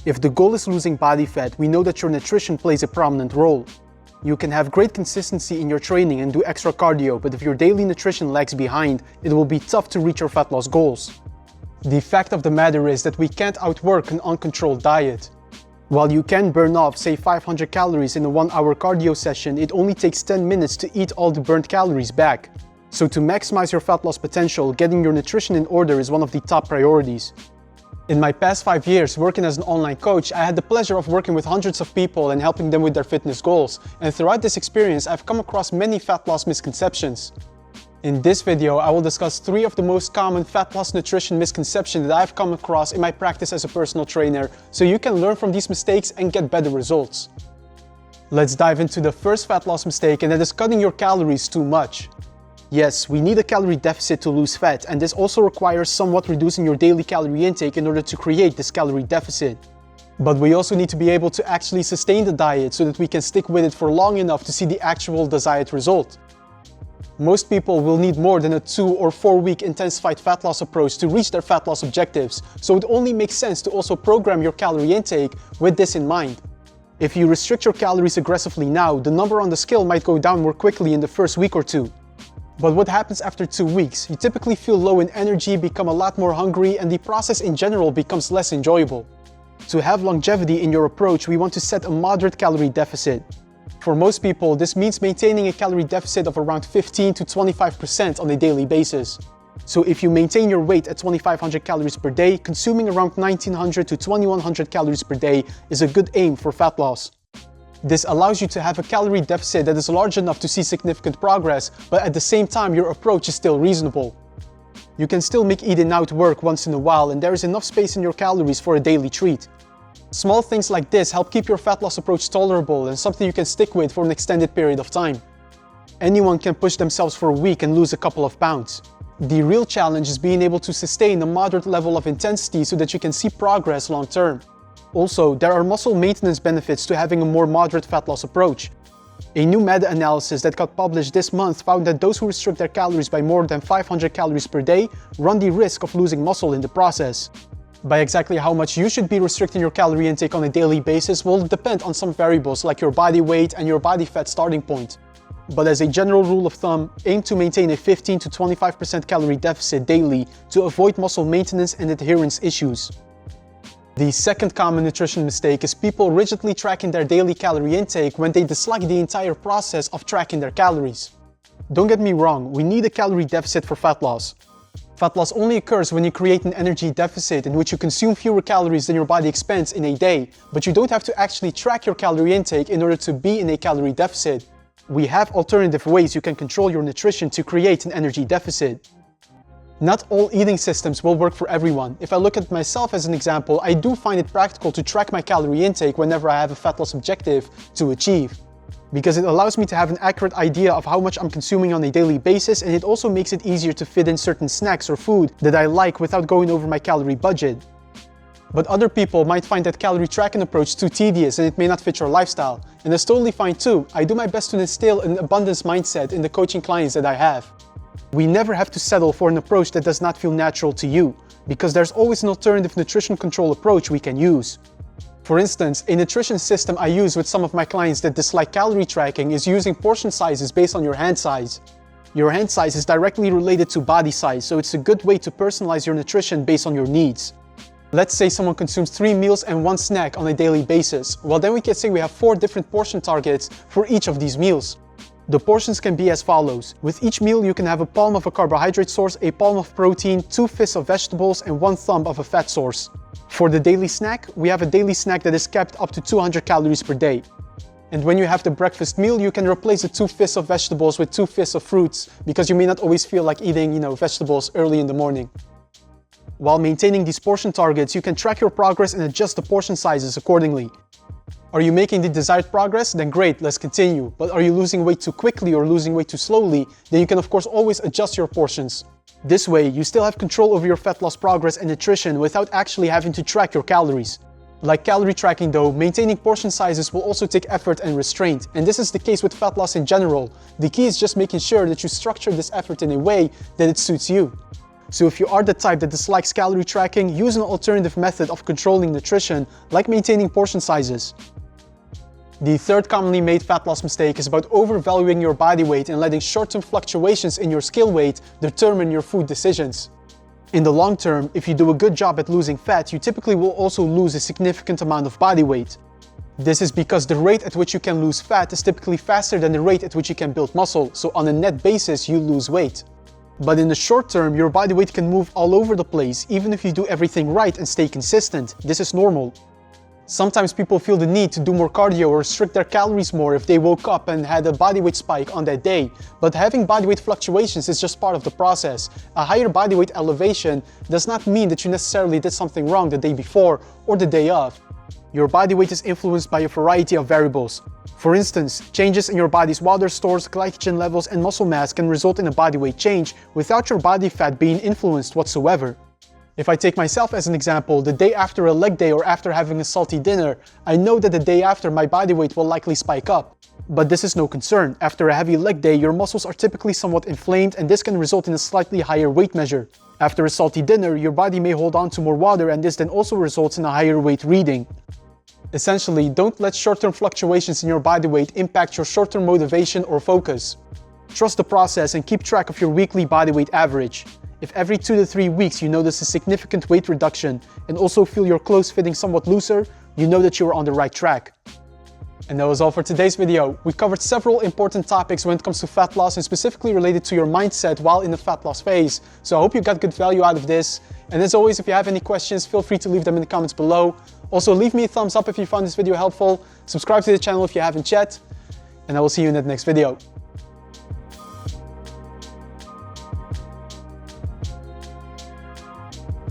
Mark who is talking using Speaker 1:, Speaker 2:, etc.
Speaker 1: If the goal is losing body fat, we know that your nutrition plays a prominent role. You can have great consistency in your training and do extra cardio, but if your daily nutrition lags behind, it will be tough to reach your fat loss goals. The fact of the matter is that we can't outwork an uncontrolled diet. While you can burn off, say 500 calories in a 1-hour cardio session, it only takes 10 minutes to eat all the burnt calories back. So to maximize your fat loss potential, getting your nutrition in order is one of the top priorities. In my past 5 years working as an online coach, I had the pleasure of working with hundreds of people and helping them with their fitness goals. And throughout this experience, I've come across many fat loss misconceptions. In this video, I will discuss 3 of the most common fat loss nutrition misconceptions that I've come across in my practice as a personal trainer, so you can learn from these mistakes and get better results. Let's dive into the first fat loss mistake, and that is cutting your calories too much. Yes, we need a calorie deficit to lose fat, and this also requires somewhat reducing your daily calorie intake in order to create this calorie deficit. But we also need to be able to actually sustain the diet so that we can stick with it for long enough to see the actual desired result. Most people will need more than a 2 or 4 week intensified fat loss approach to reach their fat loss objectives, so it only makes sense to also program your calorie intake with this in mind. If you restrict your calories aggressively now, the number on the scale might go down more quickly in the first week or 2. But what happens after 2 weeks? You typically feel low in energy, become a lot more hungry, and the process in general becomes less enjoyable. To have longevity in your approach, we want to set a moderate calorie deficit. For most people, this means maintaining a calorie deficit of around 15 to 25% on a daily basis. So if you maintain your weight at 2,500 calories per day, consuming around 1,900 to 2,100 calories per day is a good aim for fat loss. This allows you to have a calorie deficit that is large enough to see significant progress, but at the same time your approach is still reasonable. You can still make eating out work once in a while, and there is enough space in your calories for a daily treat. Small things like this help keep your fat loss approach tolerable and something you can stick with for an extended period of time. Anyone can push themselves for a week and lose a couple of pounds. The real challenge is being able to sustain a moderate level of intensity so that you can see progress long term. Also, there are muscle maintenance benefits to having a more moderate fat loss approach. A new meta-analysis that got published this month found that those who restrict their calories by more than 500 calories per day run the risk of losing muscle in the process. By exactly how much you should be restricting your calorie intake on a daily basis will depend on some variables like your body weight and your body fat starting point. But as a general rule of thumb, aim to maintain a 15 to 25% calorie deficit daily to avoid muscle maintenance and adherence issues. The second common nutrition mistake is people rigidly tracking their daily calorie intake when they dislike the entire process of tracking their calories. Don't get me wrong, we need a calorie deficit for fat loss. Fat loss only occurs when you create an energy deficit in which you consume fewer calories than your body expends in a day, but you don't have to actually track your calorie intake in order to be in a calorie deficit. We have alternative ways you can control your nutrition to create an energy deficit. Not all eating systems will work for everyone. If I look at myself as an example, I do find it practical to track my calorie intake whenever I have a fat loss objective to achieve, because it allows me to have an accurate idea of how much I'm consuming on a daily basis, and it also makes it easier to fit in certain snacks or food that I like without going over my calorie budget. But other people might find that calorie tracking approach too tedious and it may not fit your lifestyle, and that's totally fine too. I do my best to instill an abundance mindset in the coaching clients that I have. We never have to settle for an approach that does not feel natural to you, because there's always an alternative nutrition control approach we can use. For instance, a nutrition system I use with some of my clients that dislike calorie tracking is using portion sizes based on your hand size. Your hand size is directly related to body size, so it's a good way to personalize your nutrition based on your needs. Let's say someone consumes 3 meals and 1 snack on a daily basis. Well, then we can say we have 4 different portion targets for each of these meals. The portions can be as follows. With each meal you can have a palm of a carbohydrate source, a palm of protein, 2 fists of vegetables, and 1 thumb of a fat source. For the daily snack, we have a daily snack that is capped up to 200 calories per day. And when you have the breakfast meal, you can replace the 2 fists of vegetables with 2 fists of fruits, because you may not always feel like eating, vegetables early in the morning. While maintaining these portion targets, you can track your progress and adjust the portion sizes accordingly. Are you making the desired progress? Then great, let's continue. But are you losing weight too quickly or losing weight too slowly? Then you can of course always adjust your portions. This way, you still have control over your fat loss progress and nutrition without actually having to track your calories. Like calorie tracking though, maintaining portion sizes will also take effort and restraint, and this is the case with fat loss in general. The key is just making sure that you structure this effort in a way that it suits you. So if you are the type that dislikes calorie tracking, use an alternative method of controlling nutrition, like maintaining portion sizes. The third commonly made fat loss mistake is about overvaluing your body weight and letting short-term fluctuations in your scale weight determine your food decisions. In the long term, if you do a good job at losing fat, you typically will also lose a significant amount of body weight. This is because the rate at which you can lose fat is typically faster than the rate at which you can build muscle, so on a net basis you lose weight. But in the short term, your body weight can move all over the place, even if you do everything right and stay consistent. This is normal. Sometimes people feel the need to do more cardio or restrict their calories more if they woke up and had a body weight spike on that day. But having body weight fluctuations is just part of the process. A higher body weight elevation does not mean that you necessarily did something wrong the day before or the day of. Your body weight is influenced by a variety of variables. For instance, changes in your body's water stores, glycogen levels, and muscle mass can result in a body weight change without your body fat being influenced whatsoever. If I take myself as an example, the day after a leg day or after having a salty dinner, I know that the day after my body weight will likely spike up. But this is no concern. After a heavy leg day, your muscles are typically somewhat inflamed and this can result in a slightly higher weight measure. After a salty dinner, your body may hold on to more water and this then also results in a higher weight reading. Essentially, don't let short-term fluctuations in your body weight impact your short-term motivation or focus. Trust the process and keep track of your weekly body weight average. If every 2 to 3 weeks you notice a significant weight reduction and also feel your clothes fitting somewhat looser, you know that you are on the right track. And that was all for today's video. We covered several important topics when it comes to fat loss and specifically related to your mindset while in the fat loss phase. So I hope you got good value out of this. And as always, if you have any questions, feel free to leave them in the comments below. Also, leave me a thumbs up if you found this video helpful. Subscribe to the channel if you haven't yet. And I will see you in the next video.